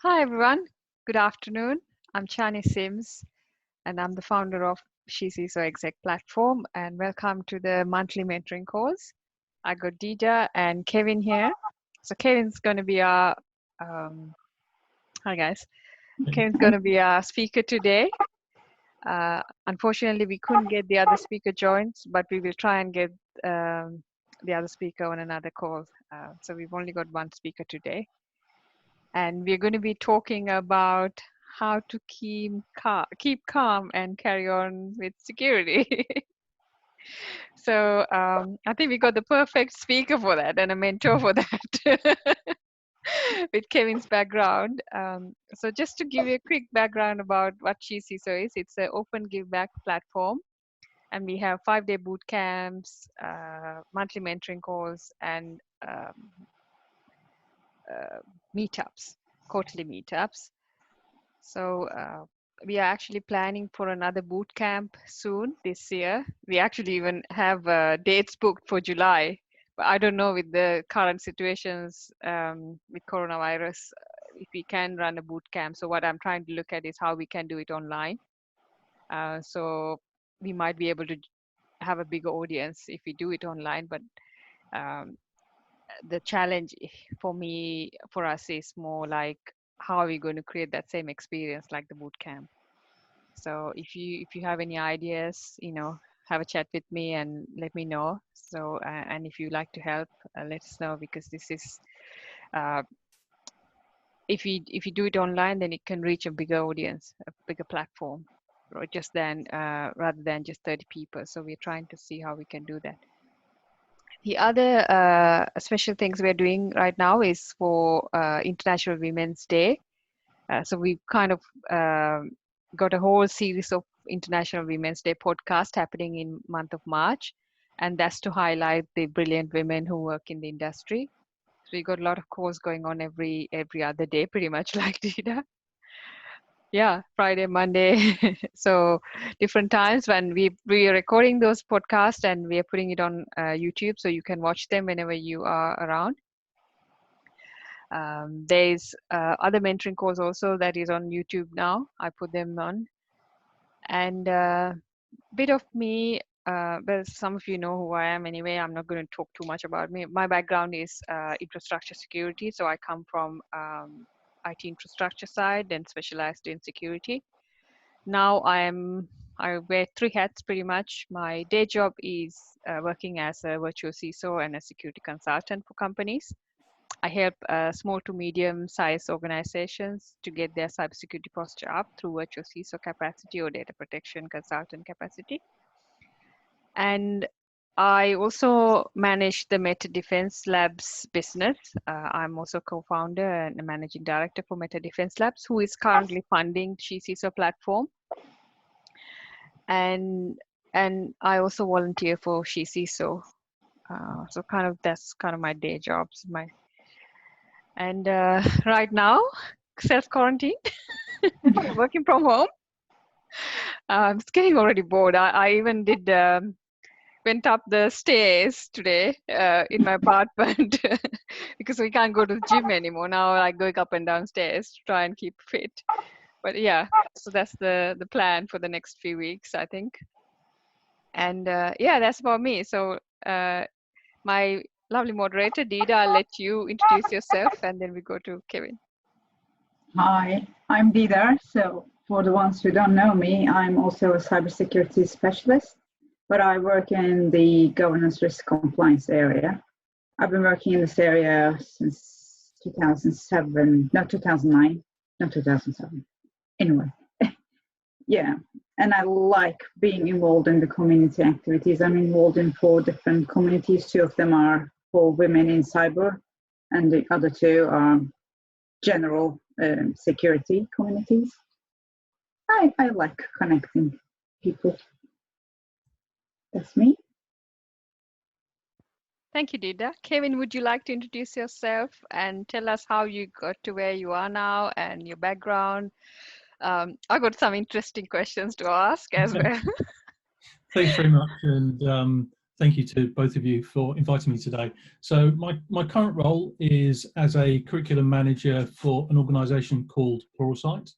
Hi everyone, good afternoon. I'm Chani Sims and I'm the founder of CISO Exec platform, and welcome to the monthly mentoring course. I got Dida and Kevin here. So Kevin's going to be our, hi guys, Kevin's going to be our speaker today. Unfortunately, we couldn't get the other speaker joined, but we will try and get the other speaker on another call. So we've only got one speaker today. And we're going to be talking about how to keep calm and carry on with security. So I think we got the perfect speaker for that and a mentor for that with Kevin's background. So just to give you a quick background about what CISO is, it's an open give back platform. And we have 5-day boot camps, monthly mentoring calls, and meetups, quarterly meetups. So we are actually planning for another boot camp soon this year. We actually even have dates booked for July, but I don't know with the current situations with coronavirus if we can run a boot camp. So what I'm trying to look at is how we can do it online. So we might be able to have a bigger audience if we do it online, but the challenge for us is more like how are we going to create that same experience like the boot camp. So if you have any ideas, have a chat with me and let me know. So and if you like to help, let us know, because this is if you do it online, then it can reach a bigger audience, a bigger platform, or just than rather than just 30 people. So we're trying to see how we can do that. The other special things we're doing right now is for International Women's Day. So we've kind of got a whole series of International Women's Day podcast happening in month of March. And that's to highlight the brilliant women who work in the industry. So we got a lot of calls going on every other day, pretty much like Dida. Yeah, Friday, Monday. So different times when we are recording those podcasts and we are putting it on YouTube, so you can watch them whenever you are around. There's other mentoring calls also that is on YouTube now. I put them on. And bit of me, well, some of you know who I am anyway. I'm not going to talk too much about me. My background is infrastructure security. So I come from IT infrastructure side and specialized in security. Now I wear 3 hats pretty much. My day job is working as a virtual CISO and a security consultant for companies. I help small to medium-sized organizations to get their cybersecurity posture up through virtual CISO capacity or data protection consultant capacity. And I also manage the Meta Defense Labs business. I'm also co-founder and a managing director for Meta Defense Labs, who is currently funding CISO platform. And I also volunteer for CISO. So that's kind of my day jobs. And right now, self-quarantine, working from home. It's getting already bored. I even did went up the stairs today in my apartment because we can't go to the gym anymore now. Like going up and down stairs to try and keep fit. But yeah, so that's the plan for the next few weeks, I think. And yeah, that's about me. So my lovely moderator, Dida, I'll let you introduce yourself and then we go to Kevin. Hi, I'm Dida. So for the ones who don't know me, I'm also a cybersecurity specialist, but I work in the governance risk compliance area. I've been working in this area since 2007, no, 2009, no, 2007. Anyway, yeah. And I like being involved in the community activities. I'm involved in 4 different communities. 2 of them are for women in cyber, and the other 2 are general security communities. I like connecting people. That's me. Thank you, Dida. Kevin, would you like to introduce yourself and tell us how you got to where you are now and your background? I got some interesting questions to ask as well. Thanks very much, and Thank you to both of you for inviting me today. So my current role is as a curriculum manager for an organisation called Pluralsight.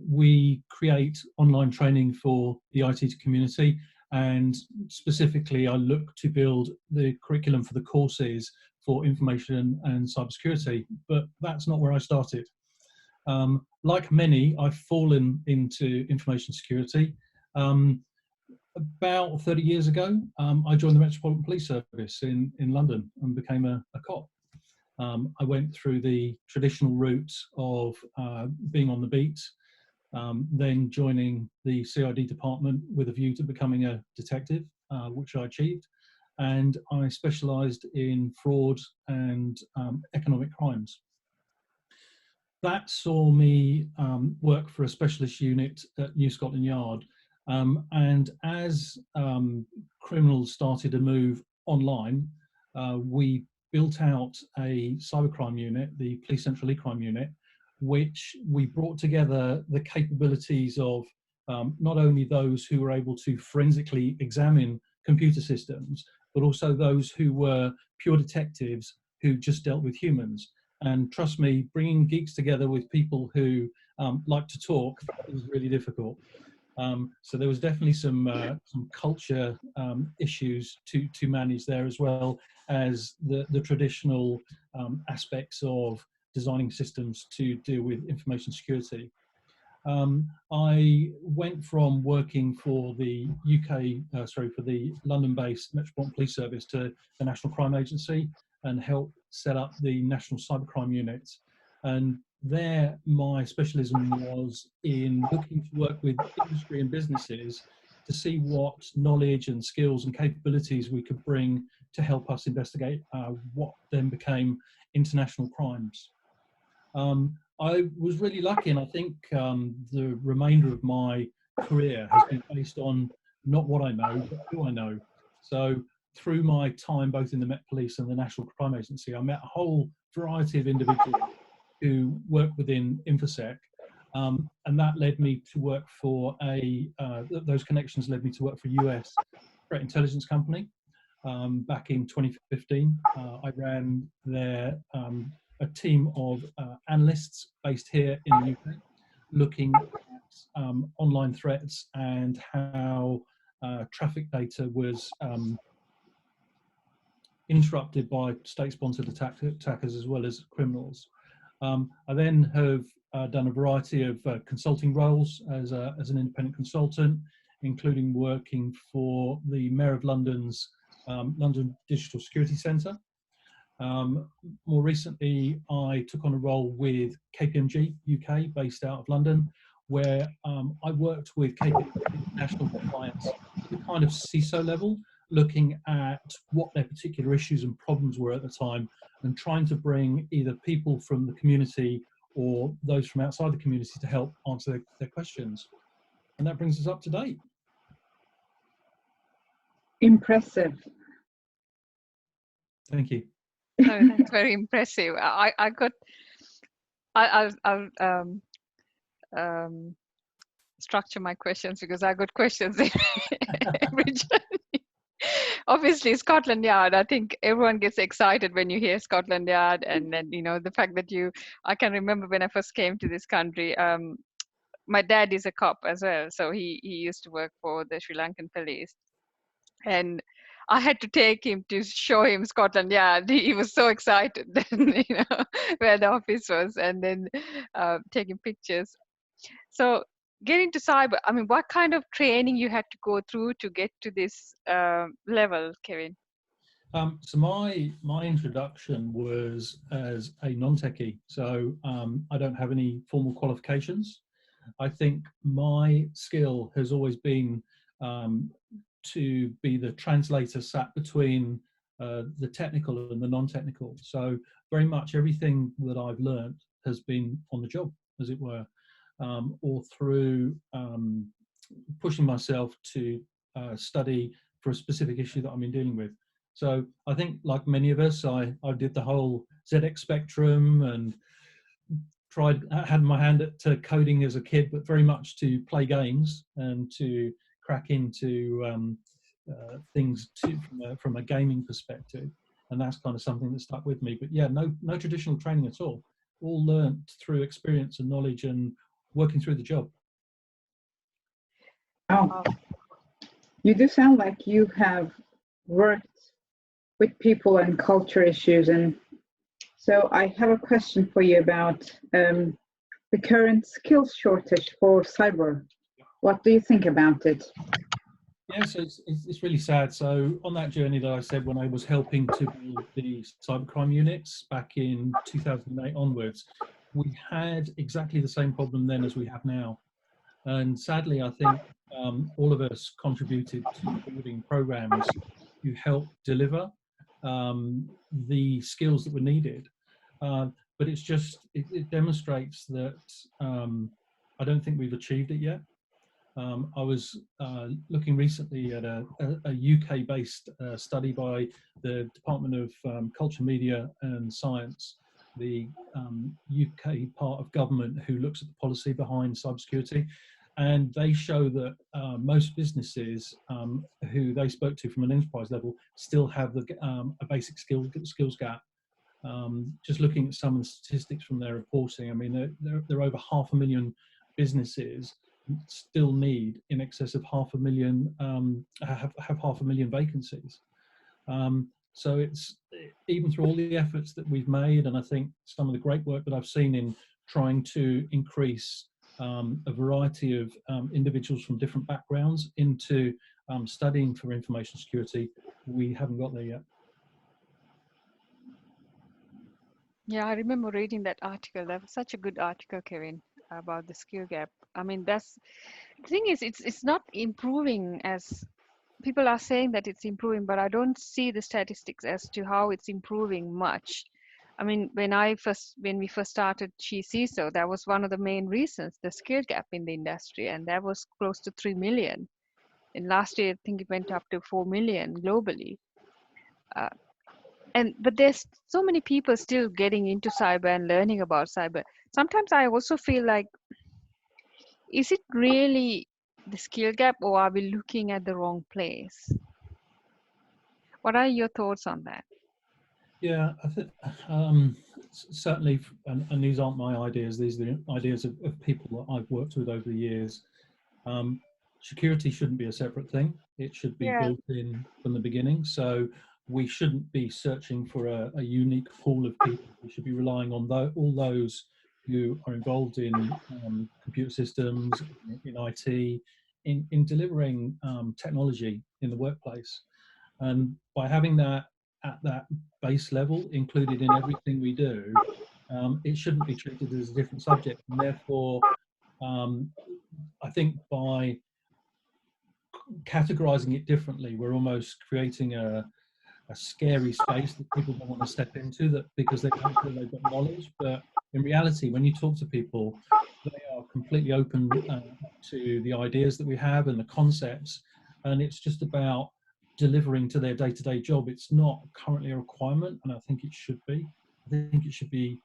We create online training for the IT community, and specifically I look to build the curriculum for the courses for information and cybersecurity, but that's not where I started. Like many, I've fallen into information security. About 30 years ago, I joined the Metropolitan Police Service in London and became a cop. I went through the traditional route of being on the beat, then joining the CID department with a view to becoming a detective, which I achieved. And I specialised in fraud and economic crimes. That saw me work for a specialist unit at New Scotland Yard. And as criminals started to move online, we built out a cybercrime unit, the Police Central E-Crime Unit, which we brought together the capabilities of not only those who were able to forensically examine computer systems, but also those who were pure detectives who just dealt with humans. And trust me, bringing geeks together with people who like to talk is really difficult. So there was definitely some culture issues to manage there, as well as the traditional aspects of designing systems to deal with information security. I went from working for the for the London-based Metropolitan Police Service to the National Crime Agency and helped set up the National Cybercrime Unit. And there, my specialism was in looking to work with industry and businesses to see what knowledge and skills and capabilities we could bring to help us investigate what then became international crimes. I was really lucky, and I think the remainder of my career has been based on not what I know, but who I know. So through my time both in the Met Police and the National Crime Agency, I met a whole variety of individuals who work within InfoSec, and that led me to work for those connections led me to work for a US threat intelligence company. Back in 2015, I ran a team of analysts based here in the UK, looking at online threats and how traffic data was interrupted by state-sponsored attackers as well as criminals. I then have done a variety of consulting roles as an independent consultant, including working for the Mayor of London's London Digital Security Centre. More recently, I took on a role with KPMG UK, based out of London, where I worked with KPMG national compliance at the kind of CISO level, looking at what their particular issues and problems were at the time, and trying to bring either people from the community or those from outside the community to help answer their questions. And that brings us up to date. Impressive. Thank you. Oh, that's very impressive. I'll structure my questions because I got questions every journey. Obviously, Scotland Yard. I think everyone gets excited when you hear Scotland Yard, and then the fact that I can remember when I first came to this country. My dad is a cop as well, so he used to work for the Sri Lankan police, and I had to take him to show him Scotland Yard. He was so excited, then, where the office was, and then taking pictures. So getting to cyber, I mean, what kind of training you had to go through to get to this level, Kevin? So my introduction was as a non-techie, so I don't have any formal qualifications. I think my skill has always been to be the translator sat between the technical and the non-technical. So very much everything that I've learned has been on the job, as it were, or through pushing myself to study for a specific issue that I've been dealing with. So I think, like many of us, I did the whole ZX Spectrum and had my hand at coding as a kid, but very much to play games and to crack into things from a gaming perspective, and that's kind of something that stuck with me. But yeah, no traditional training at all learnt through experience and knowledge and working through the job. Oh, you do sound like you have worked with people and culture issues, and so I have a question for you about the current skills shortage for cyber. What do you think about it? Yes, it's really sad. So on that journey that I said, when I was helping to build the cybercrime units back in 2008 onwards, we had exactly the same problem then as we have now. And sadly, I think all of us contributed to building programs to help deliver the skills that were needed. But it's just, it demonstrates that I don't think we've achieved it yet. I was looking recently at a UK-based study by the Department of Culture, Media and Science, the UK part of government who looks at the policy behind cybersecurity. And they show that most businesses who they spoke to from an enterprise level still have a basic skills gap. Just looking at some of the statistics from their reporting, I mean, there are over 500,000 businesses still need in excess of 500,000 have 500,000 vacancies. So it's, even through all the efforts that we've made, and I think some of the great work that I've seen in trying to increase a variety of individuals from different backgrounds into studying for information security, we haven't got there yet. Yeah, I remember reading that article. That was such a good article, Kevin, about the skill gap. I mean, that's the thing is, it's not improving as people are saying that it's improving, but I don't see the statistics as to how it's improving much. I mean, when we first started CISO, that was one of the main reasons, the skill gap in the industry, and that was close to 3 million. And last year, I think it went up to 4 million globally. But there's so many people still getting into cyber and learning about cyber. Sometimes I also feel like, is it really the skill gap, or are we looking at the wrong place? What are your thoughts on that? Yeah, I think certainly, and these aren't my ideas, these are the ideas of people that I've worked with over the years. Security shouldn't be a separate thing. It should be built in from the beginning. So we shouldn't be searching for a unique pool of people. We should be relying on all those who are involved in computer systems, in IT, in delivering technology in the workplace. And by having that at that base level included in everything we do, it shouldn't be treated as a different subject. And therefore, I think by categorizing it differently, we're almost creating a scary space that people don't want to step into, that because they don't feel they've got knowledge. But in reality, when you talk to people, they are completely open to the ideas that we have and the concepts, and it's just about delivering to their day-to-day job. It's not currently a requirement, and I think it should be. I think it should be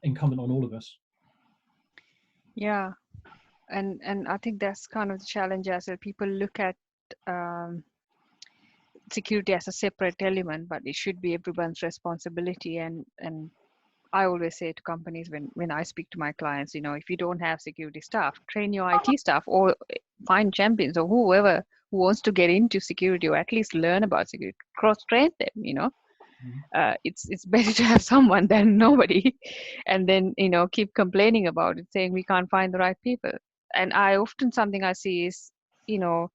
incumbent on all of us. Yeah, and I think that's kind of the challenge as well. People look at security as a separate element, but it should be everyone's responsibility. And I always say to companies when I speak to my clients, you know, if you don't have security staff, train your IT staff or find champions or whoever who wants to get into security, or at least learn about security, cross-train them, you know. It's better to have someone than nobody, and then, you know, keep complaining about it, saying we can't find the right people. And something I see is, you know,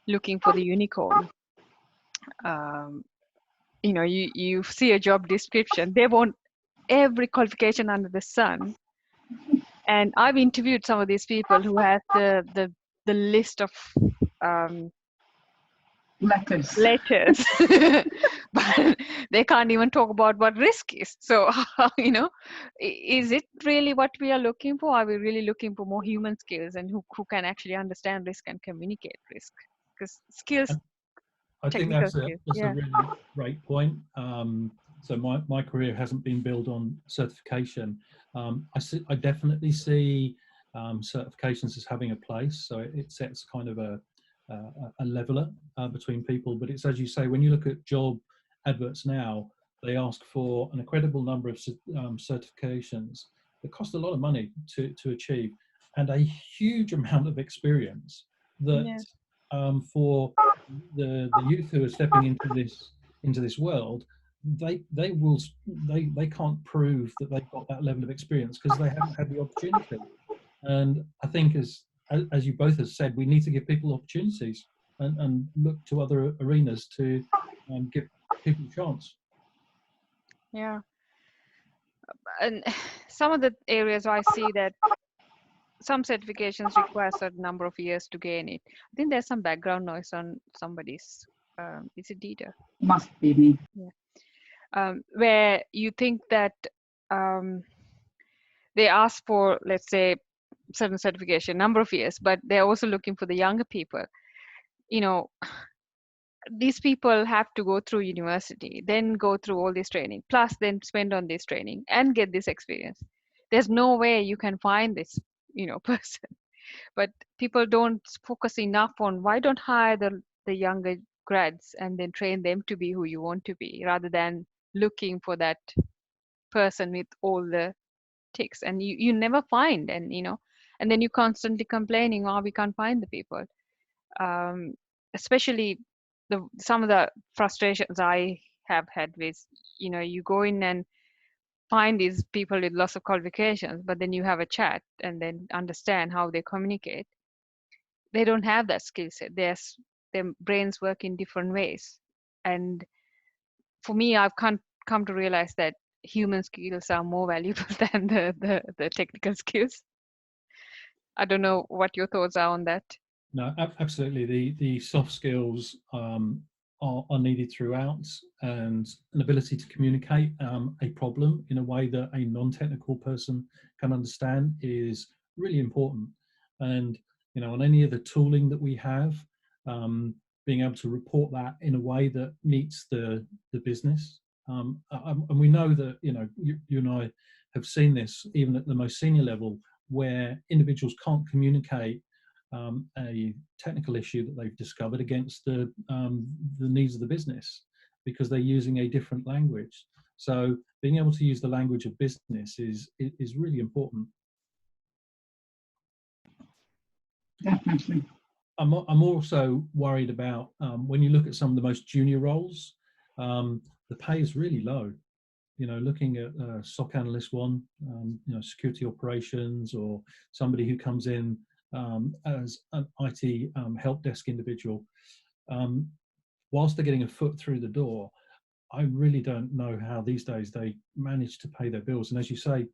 looking for the unicorn. You know, you see a job description, they want every qualification under the sun, and I've interviewed some of these people who have the list of letters but they can't even talk about what risk is. So you know, is it really what we are looking for? Are we really looking for more human skills and who can actually understand risk and communicate risk? Because skills, I think technical that's a skills, a really great point. So my career hasn't been built on certification. I definitely see certifications as having a place. So it sets kind of a a leveler between people. But it's, as you say, when you look at job adverts now, they ask for an incredible number of certifications that cost a lot of money to achieve, and a huge amount of experience that Yeah. For the youth who are stepping into this world, they can't prove that they've got that level of experience because they haven't had the opportunity. And I think, as you both have said, we need to give people opportunities and look to other arenas to give people a chance. Yeah. And some of the areas I see that some certifications require a certain number of years to gain it. I think there's some background noise on somebody's. Is it Dieter? Must be me. Yeah. Where you think that they ask for, let's say, certain certification, number of years, but they're also looking for the younger people. You know, these people have to go through university, then go through all this training, plus then spend on this training and get this experience. There's no way you can find this, person. But people don't focus enough on why don't hire the younger grads and then train them to be who you want to be, rather than looking for that person with all the ticks, and you never find, and then you constantly complaining, oh, we can't find the people. Especially some of the frustrations I have had with, you go in and find these people with lots of qualifications, but then you have a chat and then understand how they communicate. They don't have that skill set. Their brains work in different ways. And for me, I've come to realize that human skills are more valuable than the technical skills. I don't know what your thoughts are on that. No, absolutely. The soft skills are needed throughout, and an ability to communicate a problem in a way that a non-technical person can understand is really important. And on any of the tooling that we have, being able to report that in a way that meets the business. And we know that you and I have seen this even at the most senior level, where individuals can't communicate a technical issue that they've discovered against the needs of the business because they're using a different language. So being able to use the language of business is really important. Definitely. I'm also worried about when you look at some of the most junior roles, the pay is really low. Looking at SOC analyst one, security operations, or somebody who comes in as an IT help desk individual, whilst they're getting a foot through the door, I really don't know how these days they manage to pay their bills. And as you say,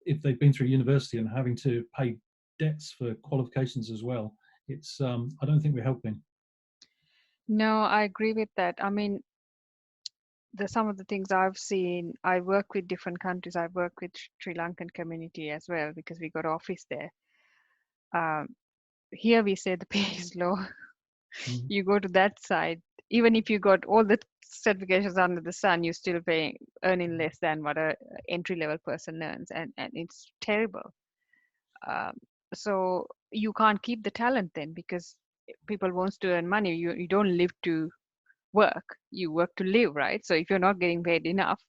if they've been through university and having to pay debts for qualifications as well, it's I don't think we're helping. No, I agree with that. I mean, some of the things I've seen, I work with different countries. I work with Sri Lankan community as well because we got office there. Here we say the pay is low. You go to that side, even if you got all the certifications under the sun, you're still earning less than what a entry level person earns, and it's terrible. Um, so you can't keep the talent then, because people wants to earn money. You don't live to work, you work to live, right? So if you're not getting paid enough,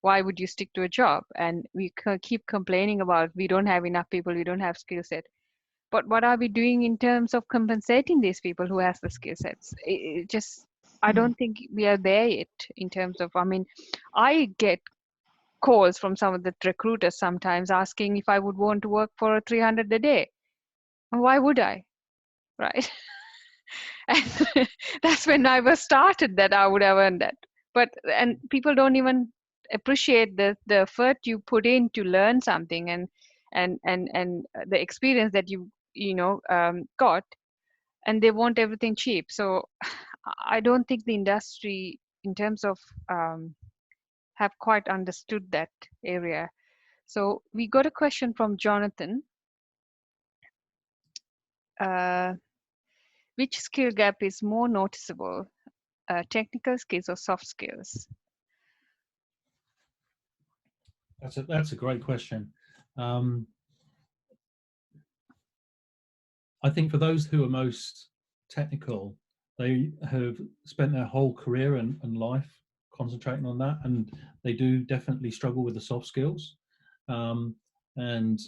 why would you stick to a job? And we keep complaining about we don't have enough people, we don't have skill set. But what are we doing in terms of compensating these people who has the skill sets? It just, I don't think we are there yet in terms of, I mean, I get calls from some of the recruiters sometimes asking if I would want to work for 300 a day. Why would I? Right? And that's when I was started that I would have earned that. And people don't even appreciate the effort you put in to learn something, and the experience that got, and they want everything cheap. So I don't think the industry in terms of have quite understood that area. So we got a question from Jonathan. Which skill gap is more noticeable, technical skills or soft skills? That's a great question. I think for those who are most technical, they have spent their whole career and life concentrating on that, and they do definitely struggle with the soft skills. And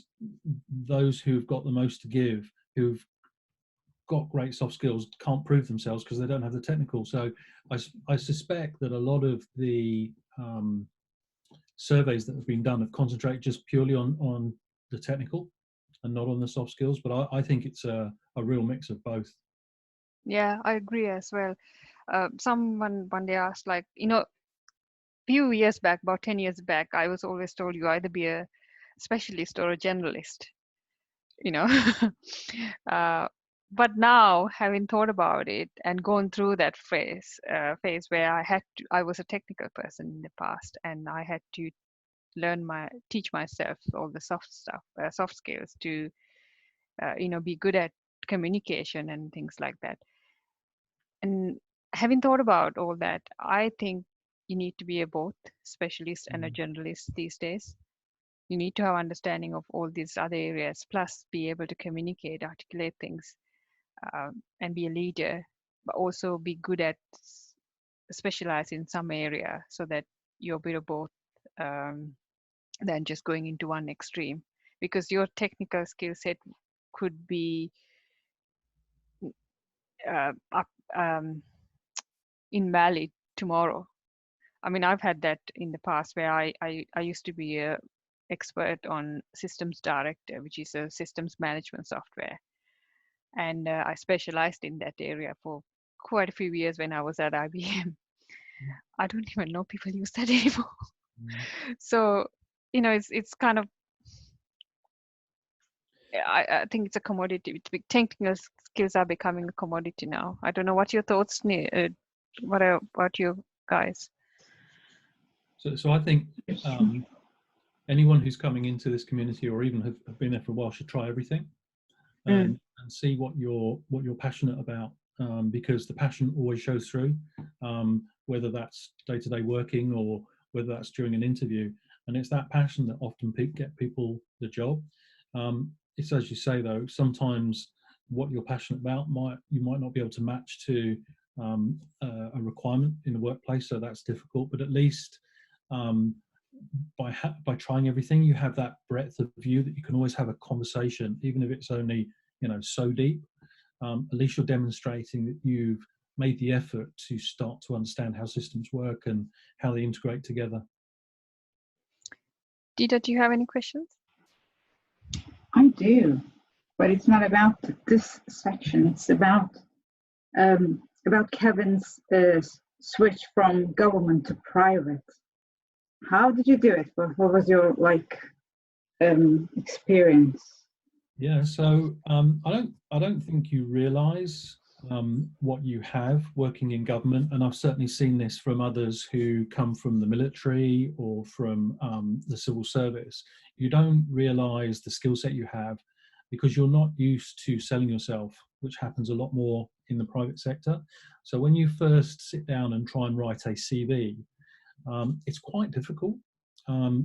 those who've got the most to give, who've got great soft skills, can't prove themselves because they don't have the technical. So I suspect that a lot of the surveys that have been done have concentrated just purely on the technical and not on the soft skills. But I think it's a real mix of both. Yeah, I agree as well. Someone one day asked, like, few years back, about 10 years back, I was always told you either be a specialist or a generalist, you know. uh, but now, having thought about it and gone through that phase where I was a technical person in the past, and I had to teach myself all the soft stuff, soft skills to, be good at communication and things like that. And having thought about all that, I think you need to be a both specialist and a generalist these days. You need to have understanding of all these other areas, plus be able to communicate, articulate things, and be a leader, but also be good at specialize in some area so that you're a bit of both, than just going into one extreme. Because your technical skill set could be up, invalid tomorrow. I mean, I've had that in the past where I used to be a expert on Systems Director, which is a systems management software. And I specialized in that area for quite a few years when I was at IBM. I don't even know people use that anymore. So, it's kind of, I think it's a commodity. Technical skills are becoming a commodity now. I don't know what your thoughts, what about you guys? So I think anyone who's coming into this community or even have been there for a while should try everything and see what you're passionate about, because the passion always shows through, whether that's day-to-day working or whether that's during an interview. And it's that passion that often get people the job. It's as you say though, sometimes what you're passionate about you might not be able to match to a requirement in the workplace, so that's difficult. But at least by trying everything, you have that breadth of view that you can always have a conversation, even if it's only so deep. At least you're demonstrating that you've made the effort to start to understand how systems work and how they integrate together. Dita, do you have any questions? I do, but it's not about this section. It's about Kevin's switch from government to private. How did you do it? What was your experience? Yeah, so I don't think you realise what you have working in government, and I've certainly seen this from others who come from the military or from the civil service. You don't realise the skill set you have because you're not used to selling yourself, which happens a lot more in the private sector. So when you first sit down and try and write a CV, it's quite difficult.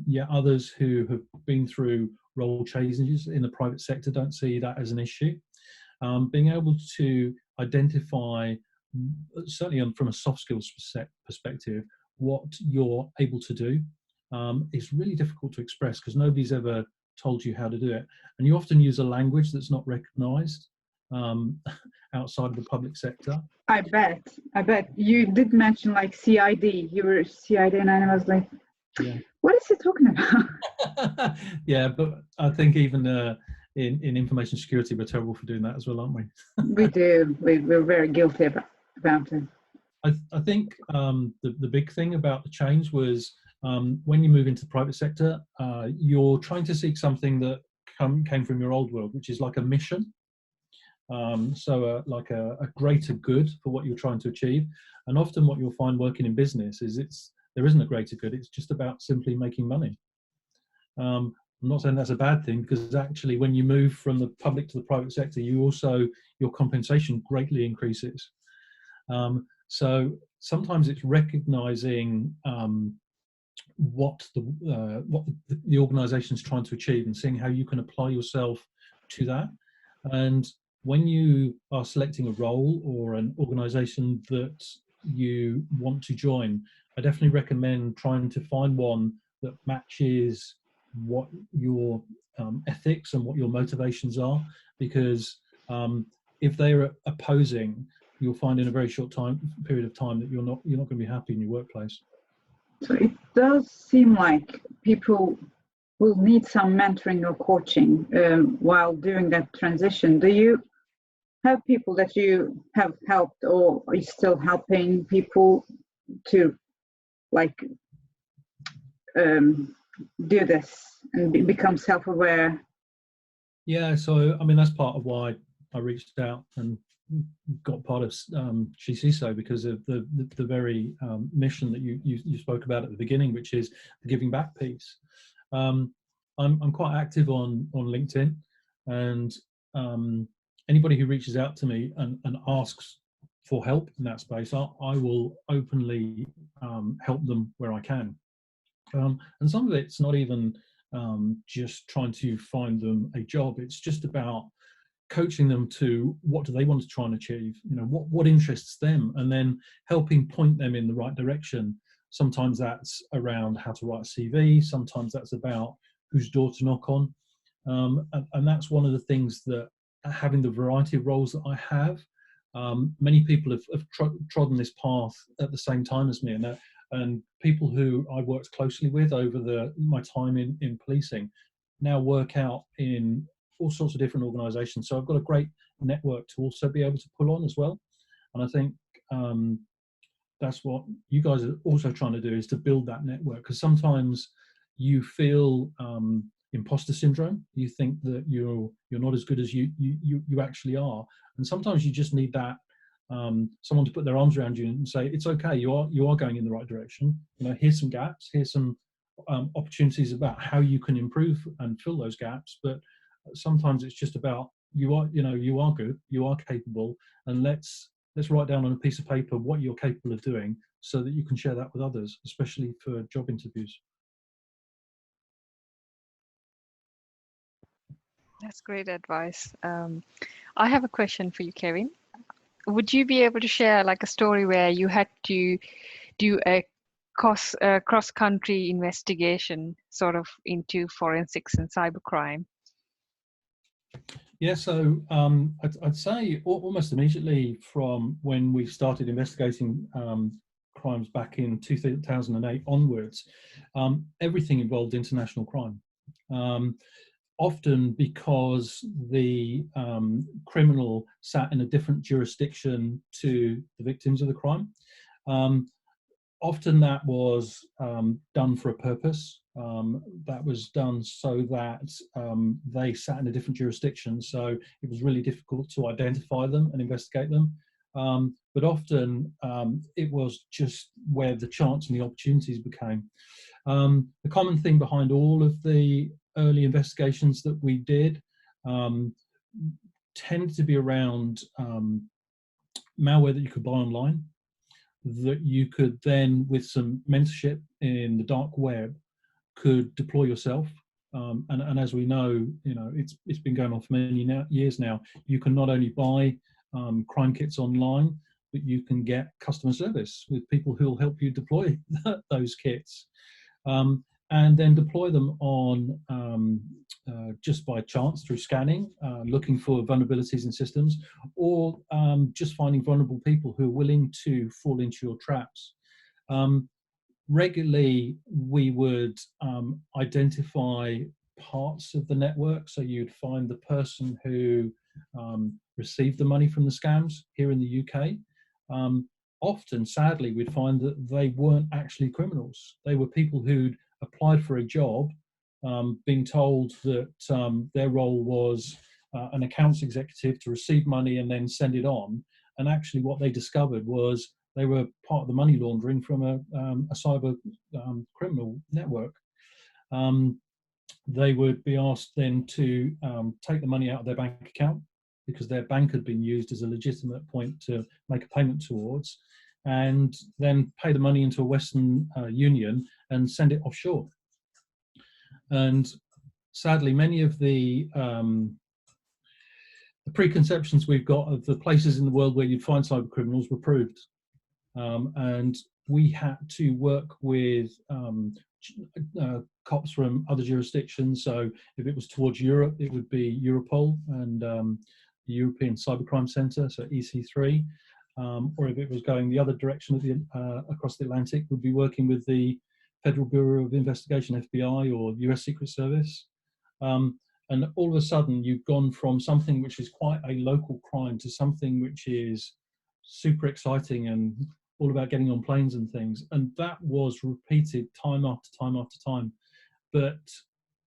Yet others who have been through role changes in the private sector don't see that as an issue. Being able to identify, certainly from a soft skills perspective, what you're able to do is really difficult to express because nobody's ever told you how to do it. And you often use a language that's not recognised outside of the public sector. I bet you did mention CID. You were CID, and I was like, yeah. What is he talking about? Yeah, but I think even in information security, we're terrible for doing that as well, aren't we? We do. We're very guilty about it. I think the big thing about the change was when you move into the private sector, you're trying to seek something that came from your old world, which is like a mission. So like a greater good for what you're trying to achieve. And often what you'll find working in business is there isn't a greater good, it's just about simply making money. I'm not saying that's a bad thing, because actually when you move from the public to the private sector, your compensation greatly increases. So sometimes it's recognizing what the organization is trying to achieve and seeing how you can apply yourself to that. And when you are selecting a role or an organization that you want to join, I definitely recommend trying to find one that matches what your ethics and what your motivations are, because if they're opposing, you'll find in a very short period of time that you're not going to be happy in your workplace. So it does seem like people will need some mentoring or coaching while doing that transition. Do you have people that you have helped, or are you still helping people to like do this and become self-aware? Yeah, so I mean that's part of why I reached out and got part of CISO, because of the very mission that you spoke about at the beginning, which is the giving back piece. I'm quite active on LinkedIn, and anybody who reaches out to me and asks for help in that space, I will openly help them where I can. And some of it's not even just trying to find them a job. It's just about coaching them to what do they want to try and achieve, what interests them, and then helping point them in the right direction. Sometimes that's around how to write a CV, sometimes that's about whose door to knock on, and that's one of the things that, having the variety of roles that I have, many people have trodden this path at the same time as me, and people who I worked closely with over my time in policing now work out in all sorts of different organizations. So I've got a great network to also be able to pull on as well. And I think that's what you guys are also trying to do, is to build that network, because sometimes you feel imposter syndrome. You think that you're not as good as you actually are, and sometimes you just need that someone to put their arms around you and say, it's okay, you are going in the right direction. Here's some gaps, here's some opportunities about how you can improve and fill those gaps. But sometimes it's just about, you are good, you are capable, and let's write down on a piece of paper what you're capable of doing, so that you can share that with others, especially for job interviews. That's great advice. I have a question for you, Kevin. Would you be able to share like a story where you had to do a cross-country investigation sort of into forensics and cybercrime? Yeah, so I'd say almost immediately from when we started investigating crimes back in 2008 onwards, everything involved international crime. Often because the criminal sat in a different jurisdiction to the victims of the crime. Often that was done for a purpose. That was done so that they sat in a different jurisdiction, so it was really difficult to identify them and investigate them. But often it was just where the chance and the opportunities became. The common thing behind all of the early investigations that we did tended to be around malware that you could buy online, that you could then, with some mentorship in the dark web, could deploy yourself. And as we know, it's been going on for many years now. You can not only buy crime kits online, but you can get customer service with people who will help you deploy those kits, and then deploy them on just by chance through scanning, looking for vulnerabilities in systems, or just finding vulnerable people who are willing to fall into your traps. Regularly, we would identify parts of the network. So you'd find the person who received the money from the scams here in the UK. Often, sadly, we'd find that they weren't actually criminals. They were people who'd applied for a job, being told that their role was an accounts executive to receive money and then send it on. And actually what they discovered was they were part of the money laundering from a cyber criminal network. They would be asked then to take the money out of their bank account, because their bank had been used as a legitimate point to make a payment towards, and then pay the money into a Western Union and send it offshore. And sadly, many of the the preconceptions we've got of the places in the world where you'd find cyber criminals were proved. And we had to work with cops from other jurisdictions. So if it was towards Europe, it would be Europol and the European Cybercrime Centre, so EC3. Or if it was going the other direction of across the Atlantic, would be working with the Federal Bureau of Investigation, FBI, or US Secret Service. And all of a sudden, you've gone from something which is quite a local crime to something which is super exciting and all about getting on planes and things. And that was repeated time after time after time. But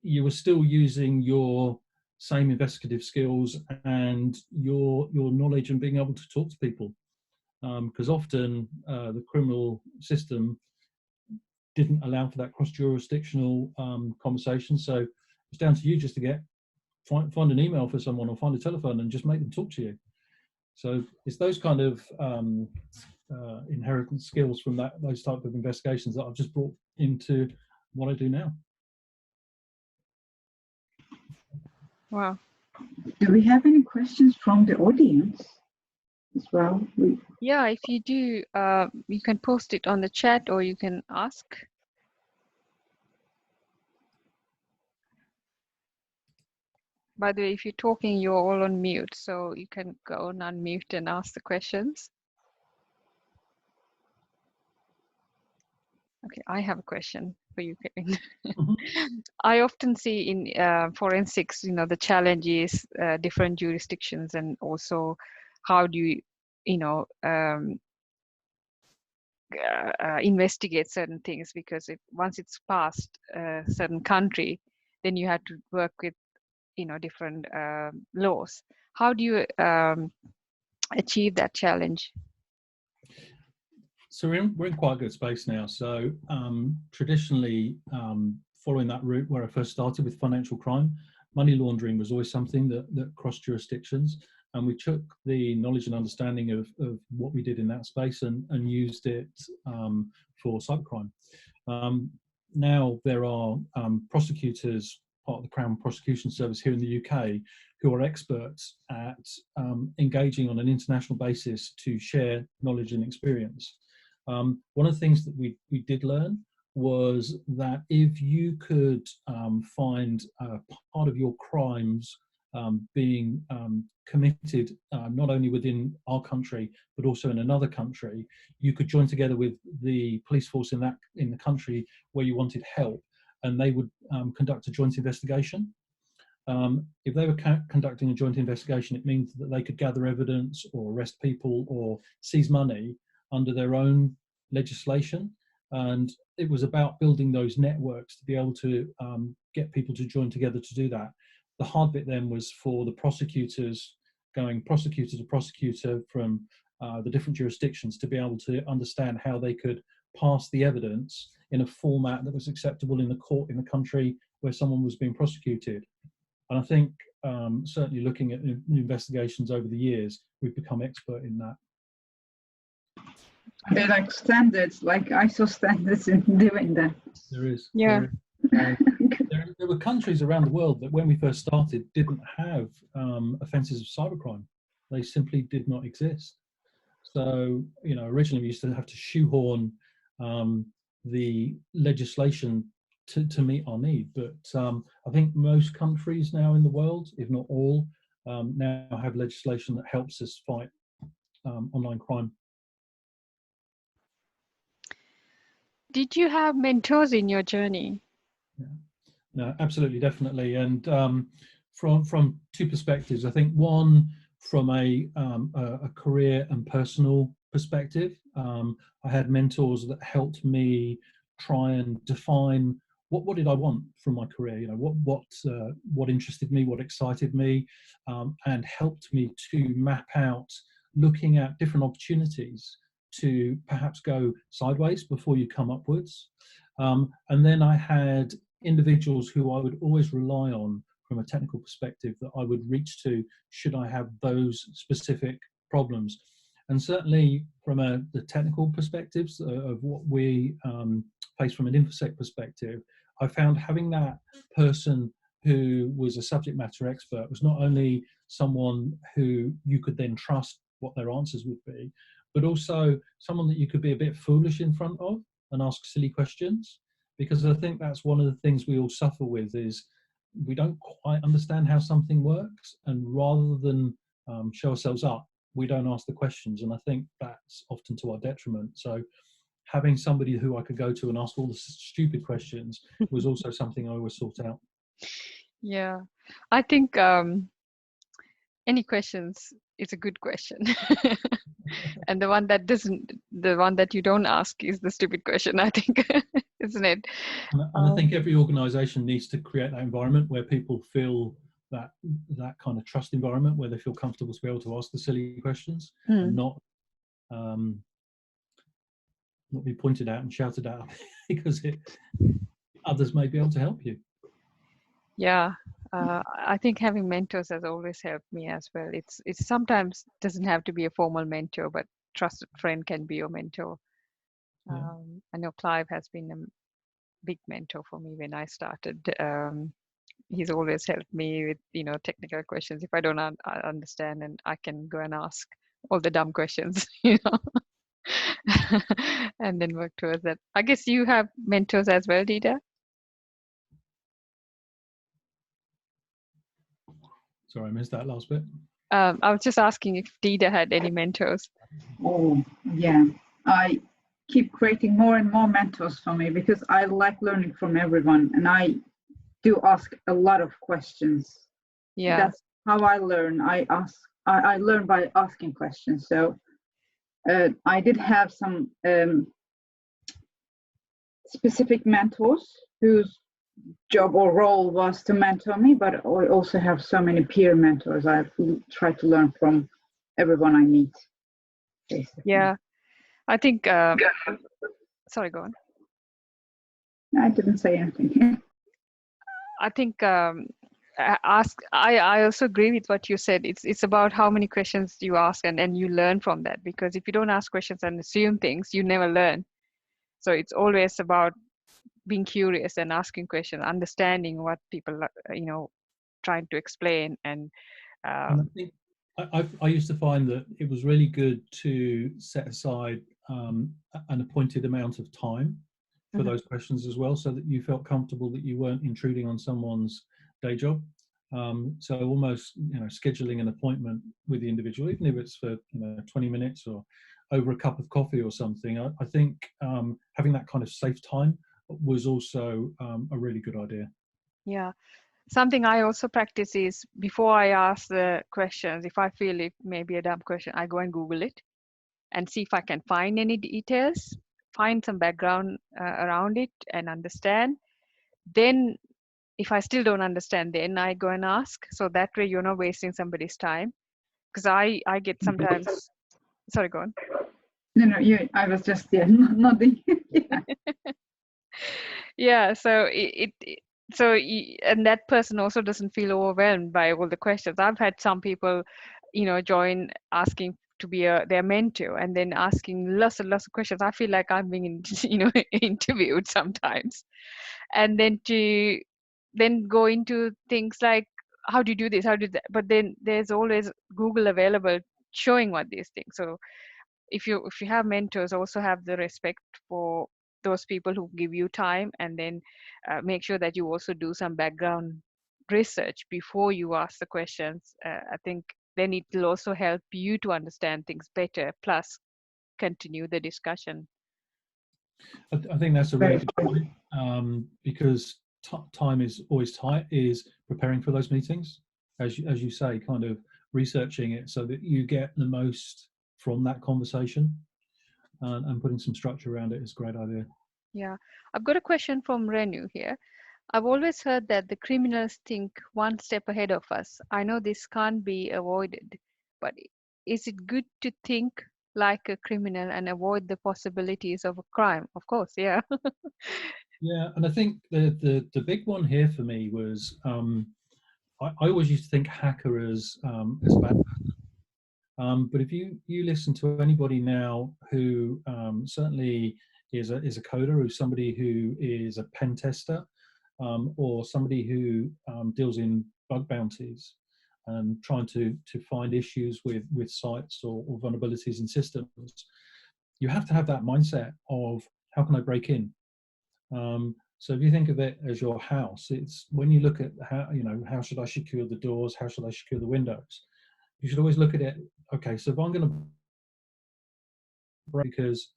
you were still using your same investigative skills and your knowledge and being able to talk to people. Because often the criminal system didn't allow for that cross-jurisdictional conversation. So it's down to you just to find an email for someone or find a telephone and just make them talk to you. So it's those kind of inherent skills from those type of investigations that I've just brought into what I do now. Wow. Do we have any questions from the audience as well? Yeah, if you do, you can post it on the chat or you can ask. By the way, if you're talking, you're all on mute, so you can go and unmute and ask the questions. Okay, I have a question for you, Kevin. I often see in forensics, the challenge is different jurisdictions, and also how do you, investigate certain things, because once it's past a certain country, then you have to work with different laws. How do you achieve that challenge? So we're in quite a good space now. So traditionally, following that route where I first started with financial crime, money laundering was always something that crossed jurisdictions. And we took the knowledge and understanding of what we did in that space and used it for cybercrime. Now there are prosecutors, part of the Crown Prosecution Service here in the UK, who are experts at engaging on an international basis to share knowledge and experience. One of the things that we did learn was that if you could find part of your crimes being committed not only within our country but also in another country, you could join together with the police force in the country where you wanted help, and they would conduct a joint investigation. If they were conducting a joint investigation, it means that they could gather evidence or arrest people or seize money under their own legislation. And it was about building those networks to be able to get people to join together to do that. The hard bit then was for the prosecutors, going prosecutor to prosecutor from the different jurisdictions, to be able to understand how they could pass the evidence in a format that was acceptable in the court in the country where someone was being prosecuted. And I think certainly looking at investigations over the years, we've become expert in that. Are there like standards, like ISO standards in doing that? There is. Yeah. There were countries around the world that when we first started didn't have offences of cybercrime. They simply did not exist. So, originally we used to have to shoehorn the legislation to meet our need. But I think most countries now in the world, if not all, now have legislation that helps us fight online crime. Did you have mentors in your journey? Yeah. No, absolutely, definitely. And from two perspectives, I think one from a career and personal perspective, I had mentors that helped me try and define what did I want from my career. What interested me, what excited me, and helped me to map out, looking at different opportunities to perhaps go sideways before you come upwards. And then I had individuals who I would always rely on from a technical perspective that I would reach to should I have those specific problems. And certainly from the technical perspectives of what we face from an InfoSec perspective, I found having that person who was a subject matter expert was not only someone who you could then trust what their answers would be, but also someone that you could be a bit foolish in front of and ask silly questions. Because I think that's one of the things we all suffer with, is we don't quite understand how something works, and rather than show ourselves up, we don't ask the questions, and I think that's often to our detriment. So having somebody who I could go to and ask all the stupid questions was also something I always sought out. Yeah, I think any questions is a good question. And the one that you don't ask is the stupid question, I think, isn't it? And I think every organization needs to create that environment where people feel that kind of trust environment, where they feel comfortable to be able to ask the silly questions and not be pointed out and shouted at because others may be able to help you. Yeah, I think having mentors has always helped me as well. It's sometimes doesn't have to be a formal mentor, but trusted friend can be your mentor. Yeah. I know Clive has been a big mentor for me when I started. He's always helped me with technical questions if I don't understand, and I can go and ask all the dumb questions, and then work towards that. I guess you have mentors as well, Dita? Sorry, I missed that last bit. I was just asking if Dita had any mentors. Oh, yeah. I keep creating more and more mentors for me because I like learning from everyone, and I do ask a lot of questions. Yeah. That's how I learn. I learn by asking questions. So I did have some specific mentors whose job or role was to mentor me, but I also have so many peer mentors. I try to learn from everyone I meet, basically. Yeah, I think. Sorry, go on. I didn't say anything. I think I also agree with what you said. It's about how many questions you ask and you learn from that. Because if you don't ask questions and assume things, you never learn. So it's always about being curious and asking questions, understanding what people are, trying to explain. And I think I used to find that it was really good to set aside an appointed amount of time for those questions as well, so that you felt comfortable that you weren't intruding on someone's day job. So almost scheduling an appointment with the individual, even if it's for 20 minutes or over a cup of coffee or something. I think having that kind of safe time was also a really good idea. Yeah. Something I also practice is before I ask the questions, if I feel it may be a dumb question, I go and Google it and see if I can find any details, find some background around it and understand. Then if I still don't understand, then I go and ask. So that way you're not wasting somebody's time. Because I get sometimes, sorry, go on. No, I was just nodding. Yeah, so and that person also doesn't feel overwhelmed by all the questions. I've had some people, join asking to be their mentor and then asking lots and lots of questions. I feel like I'm being, interviewed sometimes. And then to go into things like, how do you do this? How do that? But then there's always Google available showing what these things. So if you have mentors, also have the respect for those people who give you time, and then make sure that you also do some background research before you ask the questions. I think then it will also help you to understand things better, plus continue the discussion. I think that's a really good point, because time is always tight, is preparing for those meetings, as you say, kind of researching it so that you get the most from that conversation, and putting some structure around it is a great idea. Yeah, I've got a question from Renu here. I've always heard that the criminals think one step ahead of us. I know this can't be avoided, but is it good to think like a criminal and avoid the possibilities of a crime? Of course, yeah. Yeah, and I think the big one here for me was I always used to think hacker as a bad person. But if you listen to anybody now who certainly is a coder, who's somebody who is a pen tester, or somebody who deals in bug bounties and trying to find issues with sites or vulnerabilities in systems, you have to have that mindset of how can I break in. So if you think of it as your house, it's when you look at how should I secure the doors, how should I secure the windows, you should always look at it, okay, so if I'm going to break, because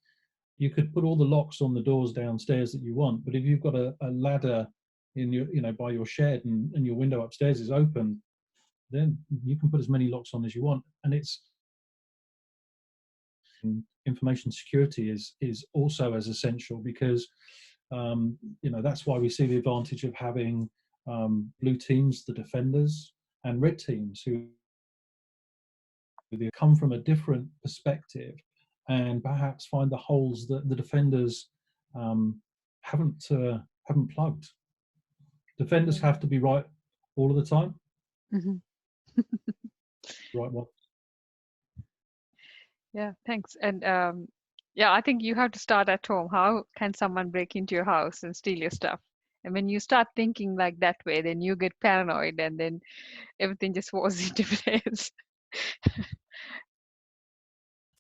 you could put all the locks on the doors downstairs that you want, but if you've got a ladder in your, by your shed and your window upstairs is open, then you can put as many locks on as you want. And it's information security is also as essential, because that's why we see the advantage of having blue teams, the defenders, and red teams who they come from a different perspective and perhaps find the holes that the defenders haven't plugged. Defenders have to be right all of the time. Mm-hmm. Right one. Yeah, thanks. And yeah, I think you have to start at home. How can someone break into your house and steal your stuff? And when you start thinking like that way, then you get paranoid, and then everything just falls into place.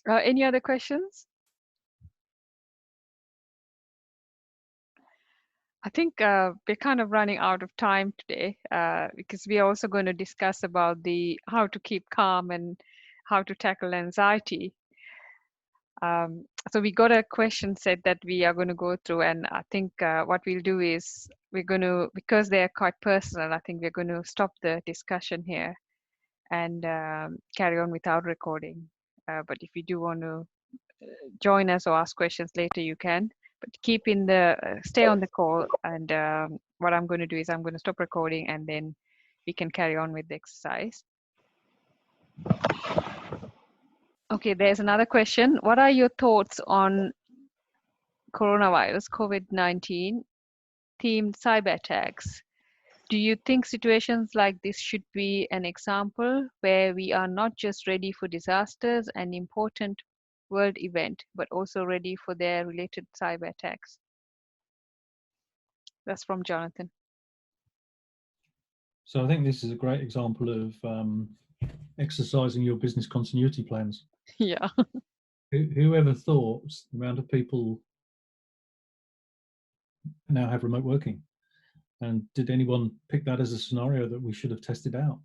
Any other questions? I think we're kind of running out of time today, because we are also going to discuss about how to keep calm and how to tackle anxiety. So we got a question set that we are going to go through, and I think what we'll do is we're going to, because they are quite personal, I think we're going to stop the discussion here and carry on without recording. But if you do want to join us or ask questions later, you can. But keep in the stay on the call, and what I'm going to do is I'm going to stop recording, and then we can carry on with the exercise. Okay, there's another question. What are your thoughts on coronavirus, COVID-19 themed cyber attacks? Do you think situations like this should be an example where we are not just ready for disasters and important world event, but also ready for their related cyber attacks? That's from Jonathan. So I think this is a great example of exercising your business continuity plans. Yeah. Whoever thought the amount of people now have remote working? And did anyone pick that as a scenario that we should have tested out?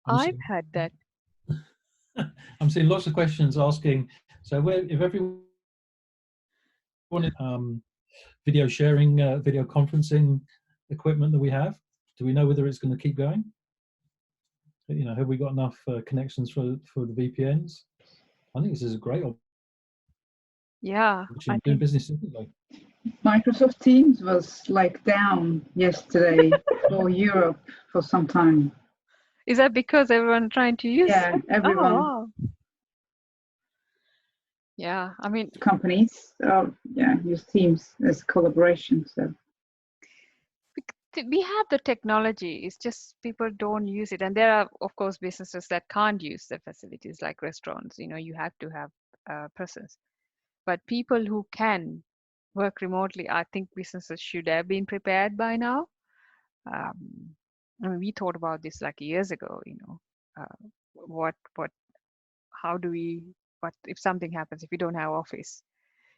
I've had that. I'm seeing lots of questions asking, so if everyone video sharing, video conferencing equipment that we have, do we know whether it's going to keep going? Have we got enough connections for the VPNs? I think this is a great opportunity. Yeah, I doing think business differently. Microsoft Teams was down yesterday for Europe for some time. Is that because everyone trying to use? Yeah, everyone. Oh, wow. Yeah, I mean, companies use Teams as collaboration. So we have the technology. It's just people don't use it, and there are, of course, businesses that can't use the facilities, like restaurants. You have to have presence. But people who can work remotely, I think businesses should have been prepared by now. I mean, we thought about this like years ago. How do we? What if something happens if we don't have office?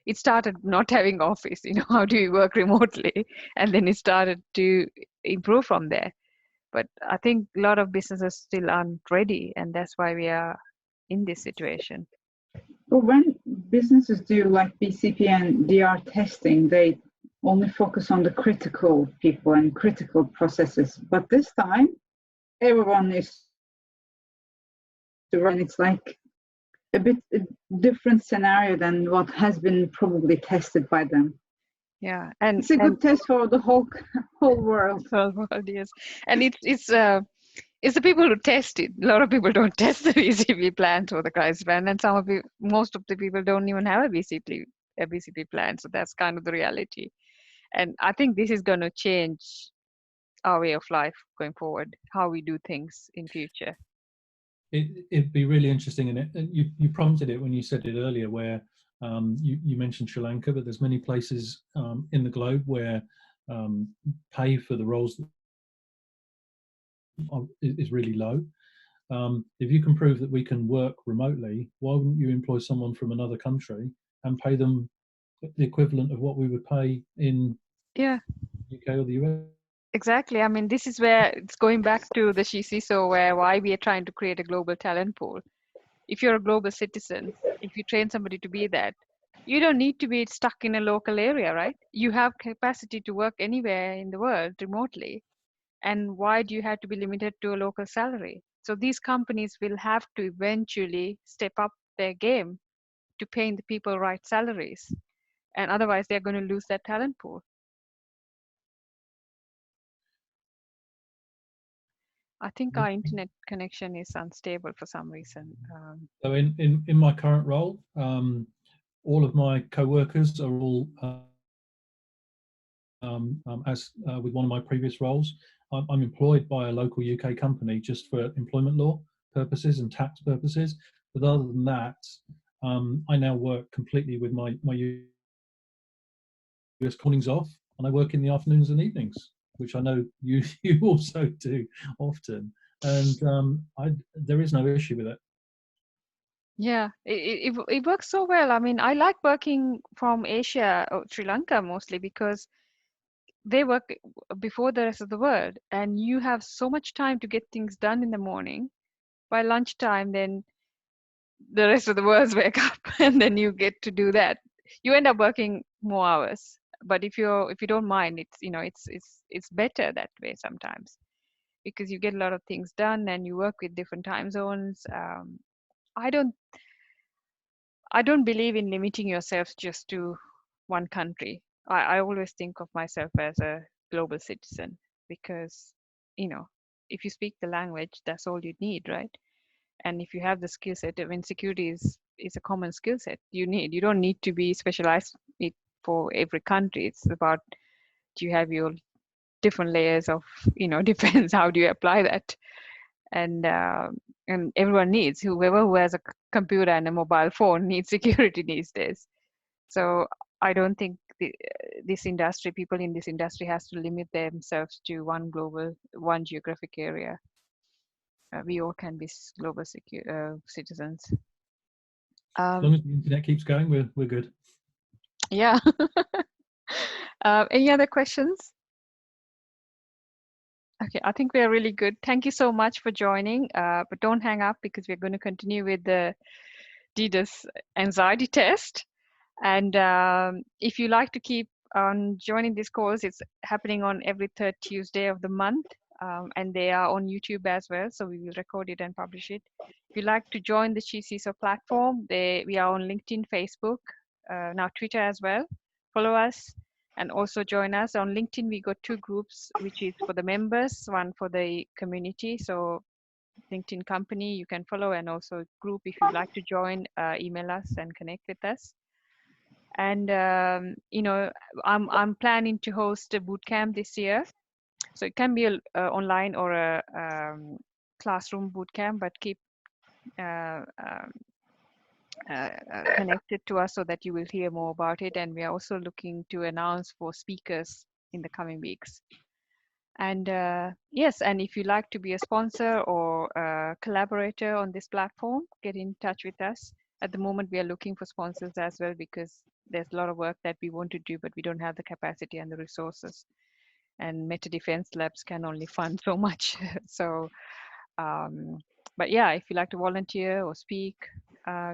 It started not having office. How do we work remotely? And then it started to improve from there. But I think a lot of businesses still aren't ready, and that's why we are in this situation. But when businesses do like BCP and DR testing, they only focus on the critical people and critical processes. But this time, everyone is to run. It's like a bit a different scenario than what has been probably tested by them. Yeah, and it's a good test for the whole world. Whole world, yes. And it's the people who test it. A lot of people don't test the BCP plans or the crisis plan, and most of the people don't even have a BCP plan. So that's kind of the reality. And I think this is going to change our way of life going forward, how we do things in future. It'd be really interesting, and you prompted it when you said it earlier, where you mentioned Sri Lanka, but there's many places in the globe where pay for the roles that is really low. If you can prove that we can work remotely, why wouldn't you employ someone from another country and pay them the equivalent of what we would pay in Yeah, the UK or the US? exactly. I mean, this is where it's going back to the CISO, where why we are trying to create a global talent pool. If you're a global citizen, if you train somebody to be that, you don't need to be stuck in a local area, right? You have capacity to work anywhere in the world remotely. And why do you have to be limited to a local salary? So these companies will have to eventually step up their game to paying the people right salaries. And otherwise they're going to lose that talent pool. I think our internet connection is unstable for some reason. So in my current role, all of my co-workers are all, as with one of my previous roles, I'm employed by a local UK company just for employment law purposes and tax purposes. But other than that, I now work completely with my US callings off, and I work in the afternoons and evenings, which I know you also do often. And there is no issue with it. Yeah, it works so well. I mean, I like working from Asia or Sri Lanka mostly because they work before the rest of the world, and you have so much time to get things done in the morning. By lunchtime, then the rest of the world wake up, and then you get to do that. You end up working more hours, but if you don't mind, it's it's better that way sometimes because you get a lot of things done and you work with different time zones. I don't I don't believe in limiting yourself just to one country. I always think of myself as a global citizen because, you know, if you speak the language, that's all you need, right? And if you have the skill set, I mean, security is a common skill set you need. You don't need to be specialized it for every country. It's about do you have your different layers of, depends how do you apply that. And everyone needs, whoever who has a computer and a mobile phone needs security these days. So I don't think this industry, people in this industry, has to limit themselves to one geographic area. We all can be global citizens. As long as the internet keeps going, we're good. Yeah. Any other questions? Okay, I think we're really good. Thank you so much for joining. But don't hang up because we're going to continue with the DDoS anxiety test. And if you like to keep on joining these calls, it's happening on every third Tuesday of the month. And they are on YouTube as well. So we will record it and publish it. If you like to join the CISO platform, we are on LinkedIn, Facebook, now Twitter as well. Follow us and also join us. On LinkedIn, we got two groups, which is for the members, one for the community. So LinkedIn company, you can follow, and also group. If you'd like to join, email us and connect with us. And I'm planning to host a bootcamp this year, so it can be a online or a classroom bootcamp, but keep connected to us so that you will hear more about it. And we are also looking to announce for speakers in the coming weeks. And yes, and if you'd like to be a sponsor or a collaborator on this platform, get in touch with us. At the moment, we are looking for sponsors as well because there's a lot of work that we want to do, but we don't have the capacity and the resources. And Meta Defense Labs can only fund so much. So, but yeah, if you'd like to volunteer or speak,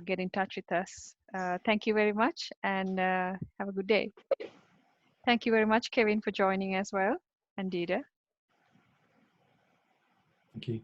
get in touch with us. Thank you very much and have a good day. Thank you very much, Kevin, for joining as well, and Dida. Thank you.